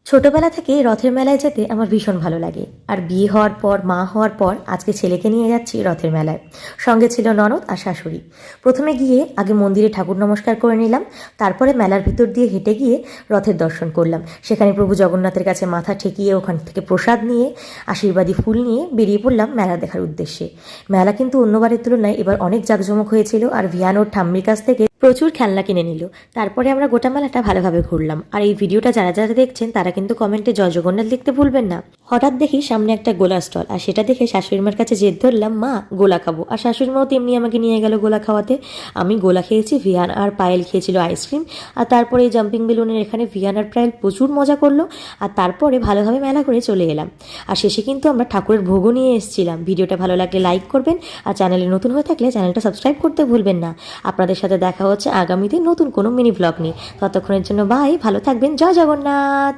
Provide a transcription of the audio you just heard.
ছোটবেলা থেকেই রথের মেলায় যেতে আমার ভীষণ ভালো লাগে। আর বিয়ে হওয়ার পর, মা হওয়ার পর আজকে ছেলেকে নিয়ে যাচ্ছি রথের মেলায়। সঙ্গে ছিল ননদ আর শাশুড়ি। প্রথমে গিয়ে আগে মন্দিরে ঠাকুর নমস্কার করে নিলাম, তারপরে মেলার ভিতর দিয়ে হেঁটে গিয়ে রথের দর্শন করলাম। সেখানে প্রভু জগন্নাথের কাছে মাথা ঠেকিয়ে ওখান থেকে প্রসাদ নিয়ে, আশীর্বাদী ফুল নিয়ে বেরিয়ে পড়লাম মেলা দেখার উদ্দেশ্যে। মেলা কিন্তু অন্যবারের তুলনায় এবার অনেক জাঁকজমক হয়েছিল, আর ভিয়ান ওর ঠাম্মির কাছ থেকে প্রচুর খেলনা কিনে নিল। তারপরে আমরা গোটা মেলাটা ভালোভাবে ঘুরলাম। আর এই ভিডিওটা যারা যারা দেখছেন তারা কিন্তু কমেন্টে জয় জগন্নাথ লিখতে ভুলবেন না। হঠাৎ দেখি সামনে একটা গোলা স্টল, আর সেটা দেখে শাশুড়িমার কাছে জেদ ধরলাম, মা গোলা খাবো। আর শাশুড়িমাও তেমনি আমাকে নিয়ে গেল গোলা খাওয়াতে। আমি গোলা খেয়েছি, ভিয়ান আর পায়েল খেয়েছিল আইসক্রিম। আর তারপরে এই জাম্পিং বেলুনের এখানে ভিয়ান আর পায়েল প্রচুর মজা করলো। আর তারপরে ভালোভাবে মেলা করে চলে এলাম। আর শেষে কিন্তু আমরা ঠাকুরের ভোগও নিয়ে এসেছিলাম। ভিডিওটা ভালো লাগলে লাইক করবেন, আর চ্যানেলে নতুন হয়ে থাকলে চ্যানেলটা সাবস্ক্রাইব করতে ভুলবেন না। আপনাদের সাথে দেখা হচ্ছে আগামীতে নতুন কোনো মিনি ব্লগ নিয়ে। ততক্ষণের জন্য বাই, ভালো থাকবেন, জয় জগন্নাথ।